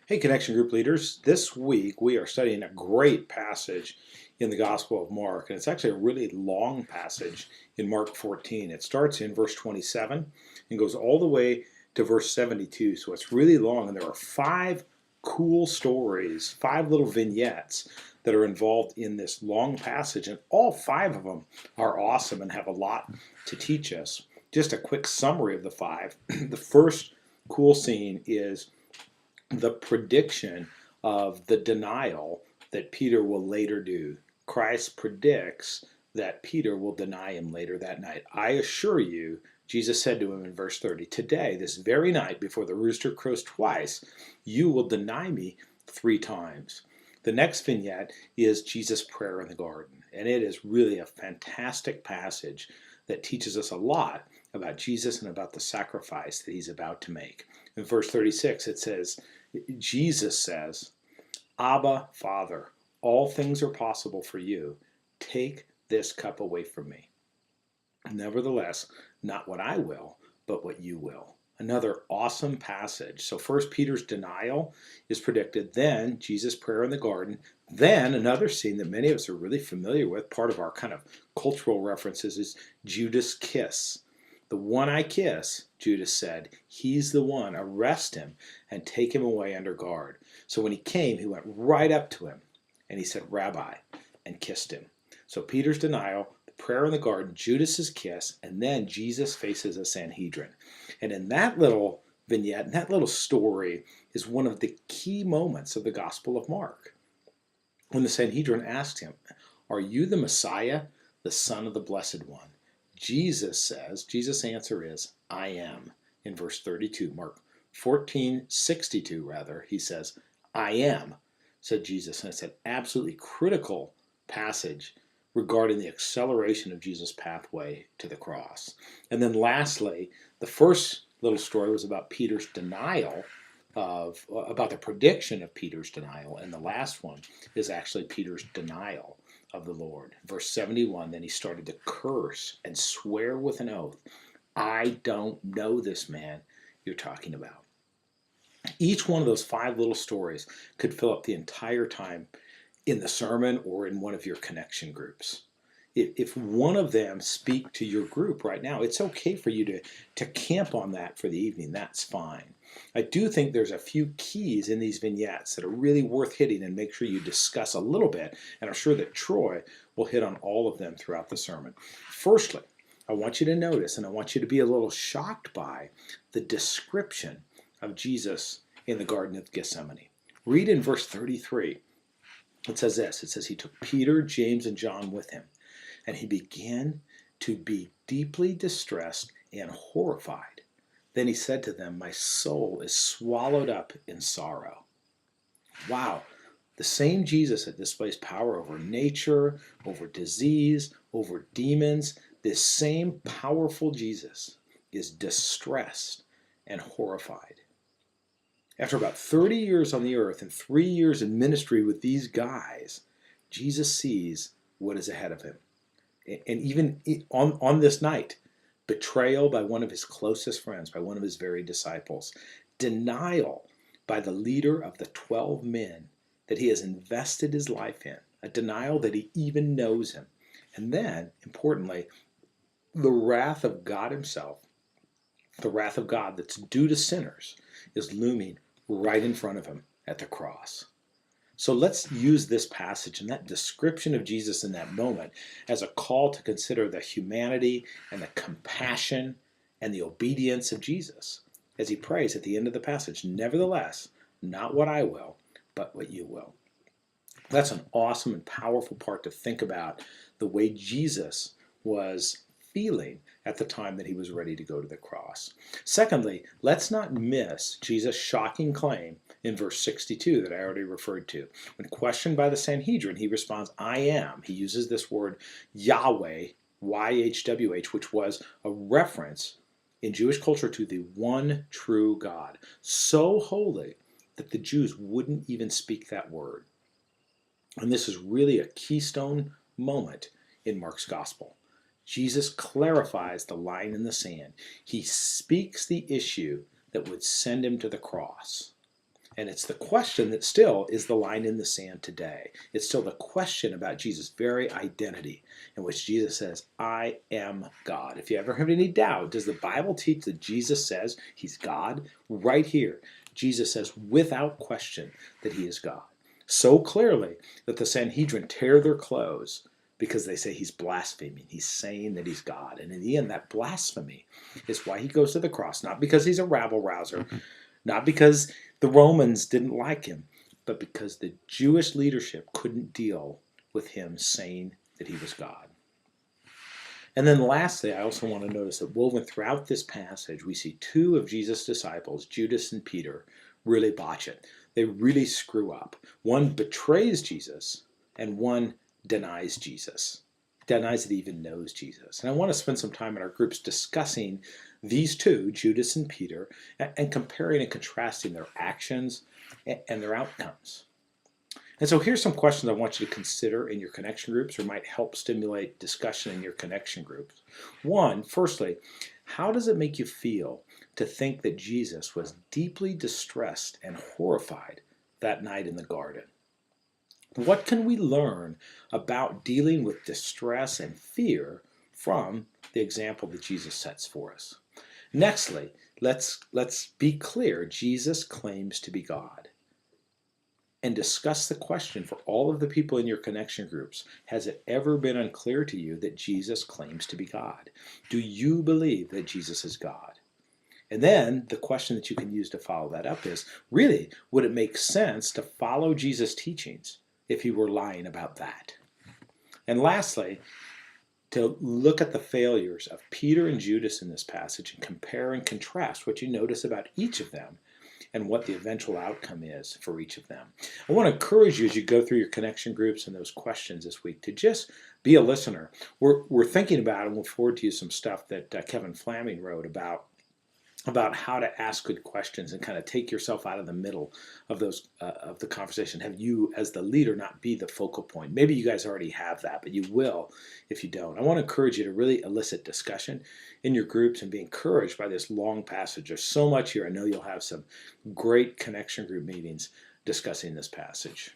Hey, Connection Group leaders. This week we are studying a great passage in the Gospel of Mark, and it's actually a really long passage in Mark 14. It starts in verse 27 and goes all the way to verse 72, so it's really long, and there are five cool stories, five little vignettes that are involved in this long passage, and all five of them are awesome and have a lot to teach us. Just a quick summary of the five. The first cool scene is the prediction of the denial that Peter will later do. Christ predicts that Peter will deny him later that night. I assure you, Jesus said to him in verse 30, today, this very night, before the rooster crows twice, you will deny me 3 times. The next vignette is Jesus' prayer in the garden, and it is really a fantastic passage that teaches us a lot about Jesus and about the sacrifice that he's about to make. In verse 36, it says, Jesus says, Abba, Father, all things are possible for you. Take this cup away from me. Nevertheless, not what I will, but what you will. Another awesome passage. So first Peter's denial is predicted, then Jesus' prayer in the garden, then another scene that many of us are really familiar with, part of our kind of cultural references, is Judas' kiss. The one I kiss, Judas said, he's the one, arrest him and take him away under guard. So when he came, he went right up to him and he said, Rabbi, and kissed him. So Peter's denial, the prayer in the garden, Judas's kiss, and then Jesus faces a Sanhedrin. And in that little vignette, that little story is one of the key moments of the Gospel of Mark. When the Sanhedrin asked him, are you the Messiah, the Son of the Blessed One? Jesus' answer is, I am, in verse 32. Mark 14:62, rather, he says, I am, said Jesus. And it's an absolutely critical passage regarding the acceleration of Jesus' pathway to the cross. And then lastly, the first little story was about Peter's denial about the prediction of Peter's denial. And the last one is actually Peter's denial of the Lord. Verse 71, then he started to curse and swear with an oath, I don't know this man you're talking about. Each one of those five little stories could fill up the entire time in the sermon or in one of your connection groups. If one of them speak to your group right now, it's okay for you to camp on that for the evening. That's fine. I do think there's a few keys in these vignettes that are really worth hitting, and make sure you discuss a little bit, and I'm sure that Troy will hit on all of them throughout the sermon. Firstly, I want you to notice, and I want you to be a little shocked by the description of Jesus in the Garden of Gethsemane. Read in verse 33. It says this, it says, he took Peter, James, and John with him, and he began to be deeply distressed and horrified. Then he said to them, my soul is swallowed up in sorrow. Wow. The same Jesus that displays power over nature, over disease, over demons, this same powerful Jesus is distressed and horrified. After about 30 years on the earth and 3 years in ministry with these guys, Jesus sees what is ahead of him. And even on this night, betrayal by one of his closest friends, by one of his very disciples, denial by the leader of the 12 men that he has invested his life in, a denial that he even knows him. And then, importantly, the wrath of God himself, the wrath of God that's due to sinners, is looming right in front of him at the cross. So let's use this passage and that description of Jesus in that moment as a call to consider the humanity and the compassion and the obedience of Jesus as he prays at the end of the passage, nevertheless, not what I will, but what you will. That's an awesome and powerful part to think about, the way Jesus was feeling at the time that he was ready to go to the cross. Secondly, let's not miss Jesus' shocking claim in verse 62 that I already referred to. When questioned by the Sanhedrin, he responds, I am. He uses this word Yahweh, YHWH, which was a reference in Jewish culture to the one true God, so holy that the Jews wouldn't even speak that word. And this is really a keystone moment in Mark's gospel. Jesus clarifies the line in the sand. He speaks the issue that would send him to the cross. And it's the question that still is the line in the sand today. It's still the question about Jesus' very identity, in which Jesus says, I am God. If you ever have any doubt, does the Bible teach that Jesus says he's God? Right here, Jesus says without question that he is God. So clearly that the Sanhedrin tear their clothes because they say he's blaspheming. He's saying that he's God. And in the end, that blasphemy is why he goes to the cross, not because he's a rabble rouser, not because the Romans didn't like him, but because the Jewish leadership couldn't deal with him saying that he was God. And then lastly, I also want to notice that woven throughout this passage, we see two of Jesus' disciples, Judas and Peter, really botch it. They really screw up. One betrays Jesus, and one denies Jesus, denies that he even knows Jesus. And I want to spend some time in our groups discussing these two, Judas and Peter, and comparing and contrasting their actions and their outcomes. And so here's some questions I want you to consider in your connection groups or might help stimulate discussion in your connection groups. One, firstly, how does it make you feel to think that Jesus was deeply distressed and horrified that night in the garden? What can we learn about dealing with distress and fear from the example that Jesus sets for us? Nextly, let's be clear. Jesus claims to be God. And discuss the question for all of the people in your connection groups. Has it ever been unclear to you that Jesus claims to be God? Do you believe that Jesus is God? And then the question that you can use to follow that up is, really, would it make sense to follow Jesus' teachings if he were lying about that? And lastly, to look at the failures of Peter and Judas in this passage and compare and contrast what you notice about each of them and what the eventual outcome is for each of them. I want to encourage you as you go through your connection groups and those questions this week to just be a listener. We're thinking about and we'll forward to you some stuff that Kevin Flaming wrote about how to ask good questions and kind of take yourself out of the middle of those of the conversation. Have you, as the leader, not be the focal point. Maybe you guys already have that, but you will if you don't. I want to encourage you to really elicit discussion in your groups and be encouraged by this long passage. There's so much here. I know you'll have some great connection group meetings discussing this passage.